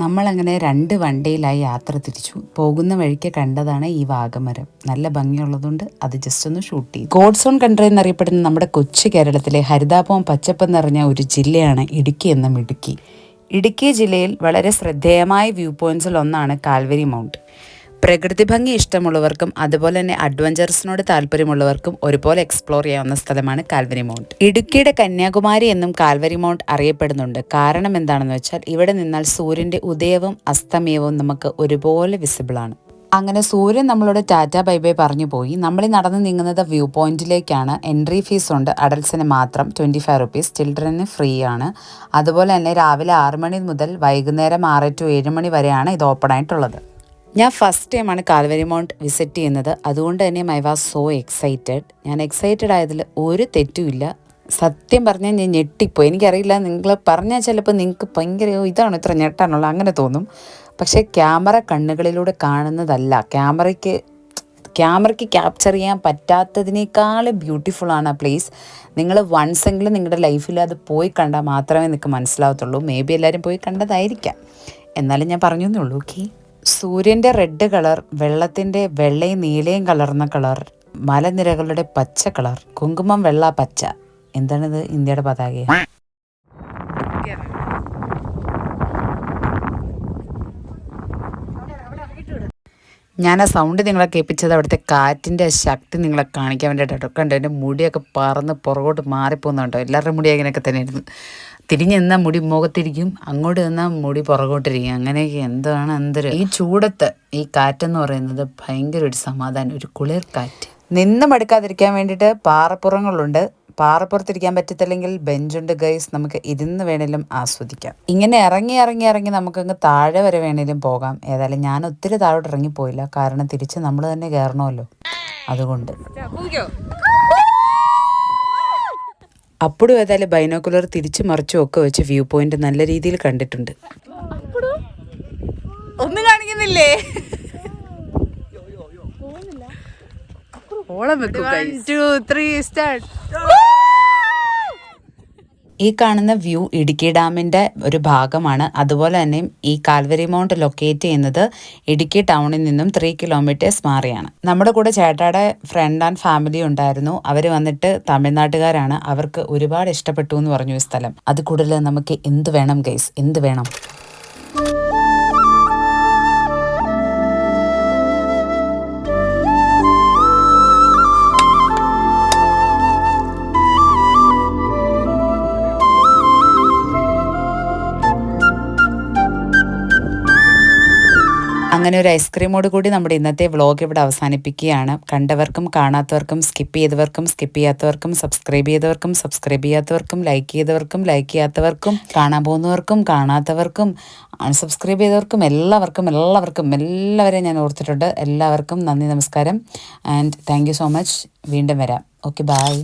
നമ്മളങ്ങനെ 2 വണ്ടിയിലായി യാത്ര തിരിച്ചു. പോകുന്ന വഴിക്ക് കണ്ടതാണ് ഈ വാഗമരം. നല്ല ഭംഗിയുള്ളതുകൊണ്ട് അത് ജസ്റ്റ് ഒന്ന് ഷൂട്ട് ചെയ്തു. ഗോഡ്സ് ഓൺ കൺട്രി എന്നറിയപ്പെടുന്ന നമ്മുടെ കൊച്ചു കേരളത്തിലെ ഹരിതാപവും പച്ചപ്പും നിറഞ്ഞ ഒരു ജില്ലയാണ് ഇടുക്കി എന്ന മിടുക്കി. ഇടുക്കി ജില്ലയിൽ വളരെ ശ്രദ്ധേയമായ വ്യൂ പോയിന്റ്സിൽ ഒന്നാണ് കാൽവരി മൗണ്ട്. പ്രകൃതി ഭംഗി ഇഷ്ടമുള്ളവർക്കും അതുപോലെ തന്നെ അഡ്വഞ്ചറസിനോട് താല്പര്യമുള്ളവർക്കും ഒരുപോലെ എക്സ്പ്ലോർ ചെയ്യാവുന്ന സ്ഥലമാണ് കാൽവരി മൗണ്ട്. ഇടുക്കിയുടെ കന്യാകുമാരി എന്നും കാൽവരി മൗണ്ട് അറിയപ്പെടുന്നുണ്ട്. കാരണം എന്താണെന്ന് വെച്ചാൽ ഇവിടെ നിന്നാൽ സൂര്യന്റെ ഉദയവും അസ്തമയവും നമുക്ക് ഒരുപോലെ വിസിബിൾ ആണ്. അങ്ങനെ സൂര്യൻ നമ്മളോട് ടാറ്റ ബൈ ബൈ പറഞ്ഞു പോയി. നമ്മൾ നടന്ന് നീങ്ങുന്നത് വ്യൂ പോയിന്റിലേക്കാണ്. എൻട്രി ഫീസ് ഉണ്ട്. അഡൽട്സിന് മാത്രം 25 റുപ്പീസ്, ചിൽഡ്രന് ഫ്രീ ആണ്. അതുപോലെ തന്നെ രാവിലെ 6 മണി മുതൽ വൈകുന്നേരം 6 to 7 മണി വരെയാണ് ഇത് ഓപ്പൺ ആയിട്ടുള്ളത്. ഞാൻ ഫസ്റ്റ് ടൈമാണ് കാൽവരി മൗണ്ട് വിസിറ്റ് ചെയ്യുന്നത്. അതുകൊണ്ട് തന്നെ ഐ വാസ് സോ എക്സൈറ്റഡ്. ഞാൻ എക്സൈറ്റഡ് ആയതിൽ ഒരു തെറ്റുമില്ല. സത്യം പറഞ്ഞാൽ ഞാൻ ഞെട്ടിപ്പോയി. എനിക്കറിയില്ല, നിങ്ങൾ പറഞ്ഞാൽ ചിലപ്പോൾ നിങ്ങൾക്ക് ഭയങ്കര ഇതാണ് ഇത്ര ഞെട്ടാനുള്ള അങ്ങനെ തോന്നും. പക്ഷേ ക്യാമറ കണ്ണുകളിലൂടെ കാണുന്നതല്ല, ക്യാമറയ്ക്ക് ക്യാപ്ചർ ചെയ്യാൻ പറ്റാത്തതിനേക്കാൾ ബ്യൂട്ടിഫുള്ളാണ് ആ പ്ലേസ്. നിങ്ങൾ വൺസെങ്കിലും നിങ്ങളുടെ ലൈഫിൽ അത് പോയി കണ്ടാൽ മാത്രമേ നിങ്ങൾക്ക് മനസ്സിലാവത്തുള്ളൂ. മേ ബി എല്ലാവരും പോയി കണ്ടതായിരിക്കാം, എന്നാലും ഞാൻ പറഞ്ഞു എന്നേ ഉള്ളൂ. ഓക്കെ, സൂര്യൻ്റെ റെഡ് കളർ, വെള്ളത്തിൻ്റെ വെള്ളയും നീലയും കലർന്ന കളർ, മലനിരകളുടെ പച്ച കളർ, കുങ്കുമം വെള്ള പച്ച. എന്താണിത്? ഇന്ത്യയുടെ പതാക. ഞാൻ ആ സൗണ്ട് നിങ്ങളെ കേൾപ്പിച്ചത് അവിടുത്തെ കാറ്റിൻ്റെ ശക്തി നിങ്ങളെ കാണിക്കാൻ വേണ്ടിയിട്ടോ. കണ്ടോ, എൻ്റെ മുടിയൊക്കെ പറന്ന് പുറകോട്ട് മാറിപ്പോകുന്നുണ്ടോ? എല്ലാവരുടെ മുടി അങ്ങനെയൊക്കെ തന്നെ ആയിരുന്നു. തിരിഞ്ഞ് നിന്നാൽ മുടി മുഖത്തിരിക്കും, അങ്ങോട്ട് നിന്നാൽ മുടി പുറകോട്ടിരിക്കും. അങ്ങനെയൊക്കെ എന്താണ് എന്തൊരു ഈ ചൂടത്ത് ഈ കാറ്റെന്ന് പറയുന്നത് ഭയങ്കര ഒരു സമാധാനം, ഒരു കുളിർ കാറ്റ്. നിന്ന് മടുക്കാതിരിക്കാൻ വേണ്ടിയിട്ട് പാറപ്പുറങ്ങളുണ്ട്. പാറപ്പുറത്തിരിക്കാൻ പറ്റത്തില്ലെങ്കിൽ ബെഞ്ചുണ്ട് ഗൈസ്, നമുക്ക് ഇരുന്ന് വേണേലും ആസ്വദിക്കാം. ഇങ്ങനെ ഇറങ്ങി നമുക്കങ്ങ് താഴെ വരെ വേണേലും പോകാം. ഏതായാലും ഞാൻ ഒത്തിരി താഴോട്ട് ഇറങ്ങിപ്പോയില്ല, കാരണം തിരിച്ച് നമ്മൾ തന്നെ കയറണമല്ലോ. അതുകൊണ്ട് അപ്പോഴും ഏതായാലും ബൈനോക്കുലർ തിരിച്ചു മറിച്ചും ഒക്കെ വെച്ച് വ്യൂ പോയിന്റ് നല്ല രീതിയിൽ കണ്ടിട്ടുണ്ട്. ഒന്നും കാണിക്കുന്നില്ലേ? ഈ കാണുന്ന വ്യൂ ഇടുക്കി ഡാമിൻ്റെ ഒരു ഭാഗമാണ്. അതുപോലെ തന്നെ ഈ കാൽവരി മൗണ്ട് ലൊക്കേറ്റ് ചെയ്യുന്നത് ഇടുക്കി ടൗണിൽ നിന്നും 3 കിലോമീറ്റേഴ്സ് മാറിയാണ്. നമ്മുടെ കൂടെ ചേട്ടായുടെ ഫ്രണ്ട് ആൻഡ് ഫാമിലി ഉണ്ടായിരുന്നു. അവർ വന്നിട്ട് തമിഴ്നാട്ടുകാരാണ്. അവർക്ക് ഒരുപാട് ഇഷ്ടപ്പെട്ടു എന്ന് പറഞ്ഞു ഈ സ്ഥലം. അത് കൂടുതൽ നമുക്ക് എന്ത് വേണം ഗൈസ്, എന്ത് വേണം? അങ്ങനെ ഒരു ഐസ്ക്രീമോട് കൂടി നമ്മുടെ ഇന്നത്തെ വ്ളോഗ് ഇവിടെ അവസാനിപ്പിക്കുകയാണ്. കണ്ടവർക്കും കാണാത്തവർക്കും, സ്കിപ്പ് ചെയ്തവർക്കും സ്കിപ്പ് ചെയ്യാത്തവർക്കും, സബ്സ്ക്രൈബ് ചെയ്തവർക്കും സബ്സ്ക്രൈബ് ചെയ്യാത്തവർക്കും, ലൈക്ക് ചെയ്തവർക്കും ലൈക്ക് ചെയ്യാത്തവർക്കും, കാണാൻ പോകുന്നവർക്കും കാണാത്തവർക്കും, അൺസബ്സ്ക്രൈബ് ചെയ്തവർക്കും എല്ലാവരെയും ഞാൻ ഓർത്തിട്ടുണ്ട്. എല്ലാവർക്കും നന്ദി, നമസ്കാരം and thank you so much. വീണ്ടും വരാം. Okay, by.